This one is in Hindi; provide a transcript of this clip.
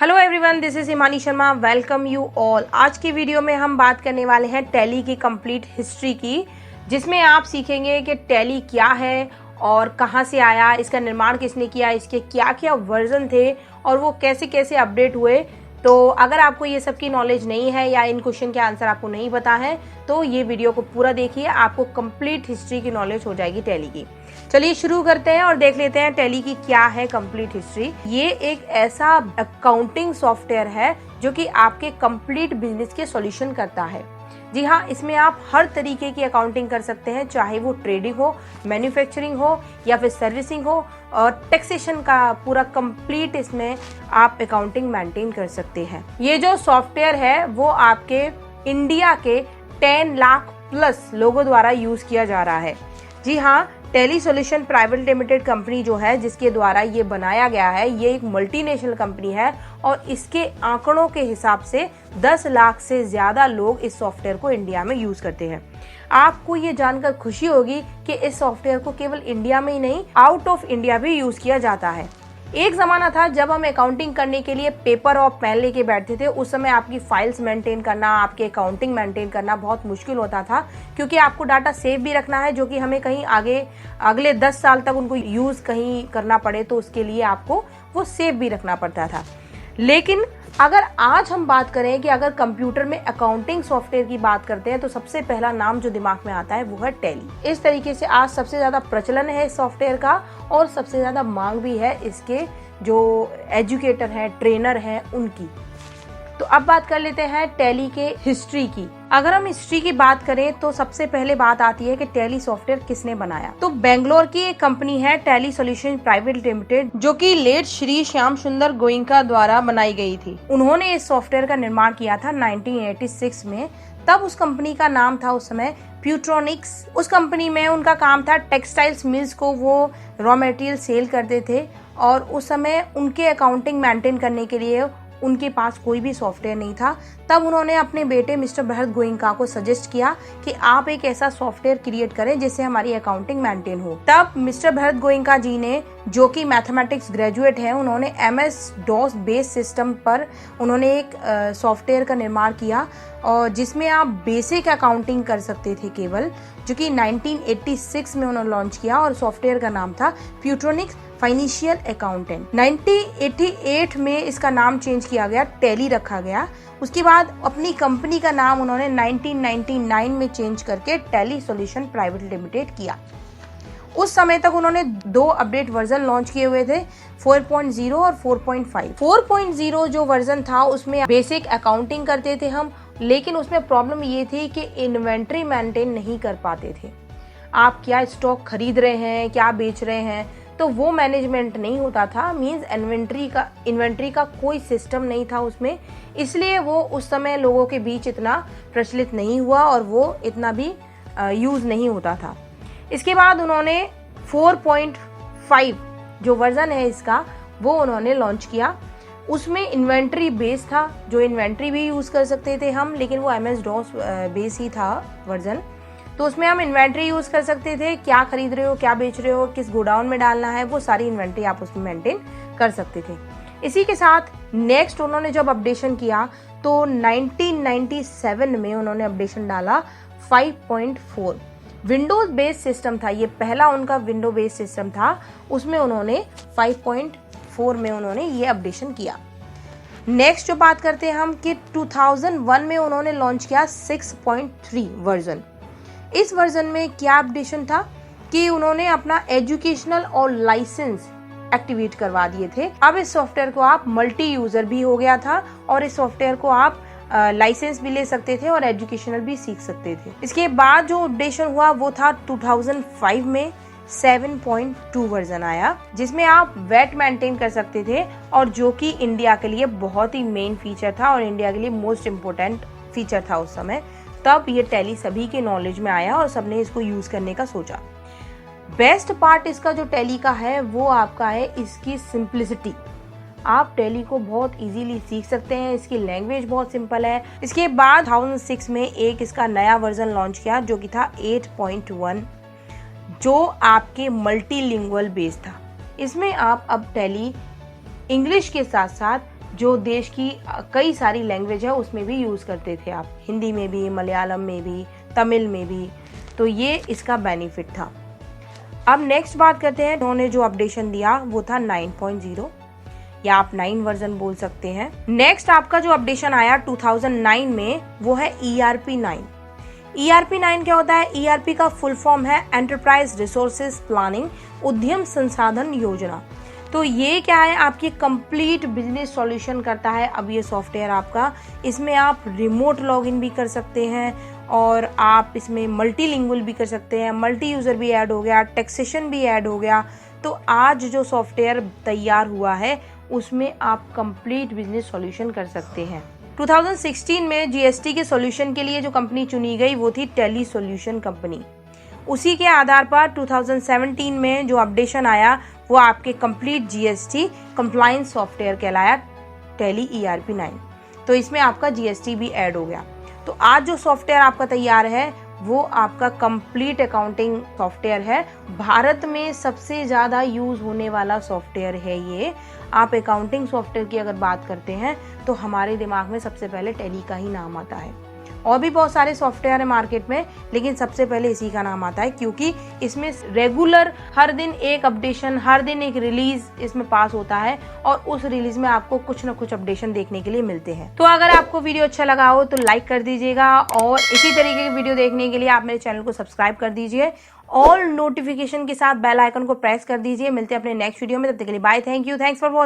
Hello everyone, this is Himani Sharma. Welcome you all. आज की वीडियो में हम बात करने वाले हैं टैली की कंप्लीट हिस्ट्री की, जिसमें आप सीखेंगे कि टैली क्या है और कहां से आया, इसका निर्माण किसने किया, इसके क्या क्या वर्जन थे और वो कैसे कैसे अपडेट हुए। तो अगर आपको ये सब की नॉलेज नहीं है या इन क्वेश्चन के आंसर आपको नहीं पता है तो ये वीडियो को पूरा देखिए, आपको कंप्लीट हिस्ट्री की नॉलेज हो जाएगी टैली की। चलिए शुरू करते हैं और देख लेते हैं टैली की क्या है कंप्लीट हिस्ट्री। ये एक ऐसा अकाउंटिंग सॉफ्टवेयर है जो कि आपके कंप्लीट बिजनेस के सॉल्यूशन करता है। जी हाँ, इसमें आप हर तरीके की अकाउंटिंग कर सकते हैं, चाहे वो ट्रेडिंग हो, मैन्युफैक्चरिंग हो या फिर सर्विसिंग हो, और टैक्सेशन का पूरा कंप्लीट इसमें आप अकाउंटिंग मेंटेन कर सकते हैं। ये जो सॉफ्टवेयर है वो आपके इंडिया के 10 लाख प्लस लोगों द्वारा यूज किया जा रहा है। जी हाँ, tally solution private limited company जो है जिसके द्वारा ये बनाया गया है, ये एक मल्टीनेशनल कंपनी है और इसके आंकड़ों के हिसाब से 10 लाख से ज्यादा लोग इस सॉफ्टवेयर को इंडिया में यूज करते हैं। आपको ये जानकर खुशी होगी कि इस सॉफ्टवेयर को केवल इंडिया में ही नहीं, आउट ऑफ इंडिया भी यूज किया जाता है। एक जमाना था जब हम अकाउंटिंग करने के लिए पेपर और पेन लेके बैठते थे। उस समय आपकी फाइल्स मेंटेन करना, आपके अकाउंटिंग मेंटेन करना बहुत मुश्किल होता था, क्योंकि आपको डाटा सेव भी रखना है जो कि हमें कहीं आगे अगले 10 साल तक उनको यूज कहीं करना पड़े तो उसके लिए आपको वो सेव भी रखना पड़ता था। लेकिन अगर आज हम बात करें कि अगर कंप्यूटर में अकाउंटिंग सॉफ्टवेयर की बात करते हैं तो सबसे पहला नाम जो दिमाग में आता है वो है टैली। इस तरीके से आज सबसे ज्यादा प्रचलन है इस सॉफ्टवेयर का और सबसे ज्यादा मांग भी है इसके जो एजुकेटर हैं, ट्रेनर हैं, उनकी। तो अब बात कर लेते हैं टैली के हिस्ट्री की। अगर हम हिस्ट्री की बात करें तो सबसे पहले बात आती है कि टैली सॉफ्टवेयर किसने बनाया। तो बेंगलोर की एक कंपनी है टैली सॉल्यूशन प्राइवेट लिमिटेड, जो कि लेट श्री श्याम सुंदर गोयनका द्वारा बनाई गई थी। उन्होंने इस सॉफ्टवेयर का निर्माण किया था 1986 में। तब उस कंपनी का नाम था उस समय प्यूट्रॉनिक्स। उस कंपनी में उनका काम था टेक्सटाइल्स मिल्स को वो रॉ मटेरियल सेल करते थे और उस समय उनके अकाउंटिंग मेंटेन करने के लिए उनके पास कोई भी सॉफ्टवेयर नहीं था। तब उन्होंने अपने बेटे मिस्टर भरत गोयनका को सजेस्ट किया कि आप एक ऐसा सॉफ्टवेयर क्रिएट करें जिससे हमारी अकाउंटिंग मेंटेन हो। तब मिस्टर भरत गोयनका जी ने, जो कि मैथमेटिक्स ग्रेजुएट हैं, उन्होंने MS-DOS बेस्ड सिस्टम पर उन्होंने एक सॉफ्टवेयर का निर्माण किया और जिसमें आप बेसिक अकाउंटिंग कर सकते थे केवल, जो कि 1986 में उन्होंने लॉन्च किया और सॉफ्टवेयर का नाम था प्यूट्रॉनिक्स फाइनेंशियल अकाउंटेंट। 1988 में इसका नाम चेंज किया गया, टैली रखा गया। उसके बाद अपनी कंपनी का नाम उन्होंने 1999 में चेंज करके टैली सॉल्यूशन प्राइवेट लिमिटेड किया। उस समय तक उन्होंने 2 अपडेट वर्जन लॉन्च किए हुए थे, 4.0 और 4.5। 4.0 जो वर्जन था उसमें बेसिक अकाउंटिंग करते थे हम, लेकिन उसमें प्रॉब्लम ये थी कि इन्वेंट्री मेंटेन नहीं कर पाते थे। आप क्या स्टॉक खरीद रहे हैं, क्या बेच रहे हैं, तो वो मैनेजमेंट नहीं होता था। मींस इन्वेंट्री का कोई सिस्टम नहीं था उसमें, इसलिए वो उस समय लोगों के बीच इतना प्रचलित नहीं हुआ और वो इतना भी यूज नहीं होता था। इसके बाद उन्होंने 4.5 जो वर्जन है इसका वो उन्होंने लॉन्च किया। उसमें इन्वेंट्री बेस था, जो इन्वेंट्री भी यूज कर सकते थे हम, लेकिन वो MS-DOS बेस ही था वर्जन। तो उसमें हम इन्वेंट्री यूज कर सकते थे, क्या खरीद रहे हो, क्या बेच रहे हो, किस गोडाउन में डालना है, वो सारी इन्वेंट्री आप उसमें मेंटेन कर सकते थे। इसी के साथ नेक्स्ट उन्होंने जब अपडेशन किया तो 1997 में उन्होंने अपडेशन डाला 5.4। विंडोज बेस्ड सिस्टम था ये, पहला उनका विंडो बेस्ड सिस्टम था, उसमें उन्होंने 5.4 में उन्होंने ये अपडेशन किया। नेक्स्ट जो बात करते हैं हम कि 2001 में उन्होंने लॉन्च किया 6.3 वर्जन। इस वर्जन में क्या अपडेशन था कि उन्होंने अपना एजुकेशनल और लाइसेंस एक्टिवेट करवा दिए थे। अब इस सॉफ्टवेयर को आप मल्टी यूजर भी हो गया था और इस सॉफ्टवेयर को आप लाइसेंस भी ले सकते थे और एजुकेशनल भी सीख सकते थे। इसके बाद जो अपडेशन हुआ वो था 2005 में 7.2 वर्जन आया, जिसमें आप वेट मेंटेन कर सकते थे और जो कि इंडिया के लिए बहुत ही मेन फीचर था और इंडिया के लिए मोस्ट इम्पोर्टेंट फीचर था उस समय। तब ये टैली सभी के नॉलेज में आया और सबने इसको यूज करने का सोचा। बेस्ट पार्ट इसका जो टैली का है वो आपका है इसकी सिंप्लिसिटी। आप टैली को बहुत इजीली सीख सकते हैं, इसकी लैंग्वेज बहुत सिंपल है। इसके बाद 2006 में एक इसका नया वर्जन लॉन्च किया जो कि था 8.1, जो आपके मल्टीलिंगुअल बेस था। इसमें आप अब टैली इंग्लिश के साथ साथ जो देश की कई सारी लैंग्वेज है उसमें भी यूज़ करते थे आप, हिंदी में भी, मलयालम में भी, तमिल में भी। तो ये इसका बेनिफिट था। अब नेक्स्ट बात करते हैं, उन्होंने जो अपडेशन दिया वो था 9.0 या आप 9 वर्जन बोल सकते हैं। नेक्स्ट आपका जो अपडेशन आया 2009 में वो है ERP 9। ERP 9 क्या होता है? ERP का फुल फॉर्म है एंटरप्राइज रिसोर्सेज प्लानिंग, उद्यम संसाधन योजना। तो ये क्या है? आपकी कंप्लीट बिजनेस सॉल्यूशन करता है। अब ये सॉफ्टवेयर आपका, इसमें आप रिमोट लॉगिन भी कर सकते हैं और आप इसमें मल्टीलिंगुअल भी कर सकते हैं, मल्टी यूज़र भी ऐड हो गया, टैक्सेशन भी ऐड हो गया। तो आज जो सॉफ्टवेयर तैयार हुआ है उसमें आप कंप्लीट बिजनेस सॉल्यूशन कर सकते हैं। 2016 में GST के सॉल्यूशन के लिए जो कंपनी चुनी गई वो थी टेली सॉल्यूशन कंपनी। उसी के आधार पर 2017 में जो अपडेशन आया वो आपके कंप्लीट GST कंप्लायंस सॉफ्टवेयर कहलाया, टेली ERP 9। तो इसमें आपका GST भी ऐड हो गया। तो आज जो सॉफ्टवेयर आपका तैयार है वो आपका कंप्लीट अकाउंटिंग सॉफ्टवेयर है। भारत में सबसे ज़्यादा यूज़ होने वाला सॉफ्टवेयर है ये। आप अकाउंटिंग सॉफ्टवेयर की अगर बात करते हैं तो हमारे दिमाग में सबसे पहले टेली का ही नाम आता है। और भी बहुत सारे सॉफ्टवेयर है मार्केट में, लेकिन सबसे पहले इसी का नाम आता है क्योंकि इसमें रेगुलर हर दिन एक अपडेशन, हर दिन एक रिलीज इसमें पास होता है और उस रिलीज में आपको कुछ न कुछ अपडेशन देखने के लिए मिलते हैं। तो अगर आपको वीडियो अच्छा लगा हो तो लाइक कर दीजिएगा और इसी तरीके की वीडियो देखने के लिए आप मेरे चैनल को सब्सक्राइब कर दीजिए। ऑल नोटिफिकेशन के साथ बेल आइकन को प्रेस कर दीजिए। मिलते हैं अपने नेक्स्ट वीडियो में, तब तक के लिए bye, thank you, thanks for watching.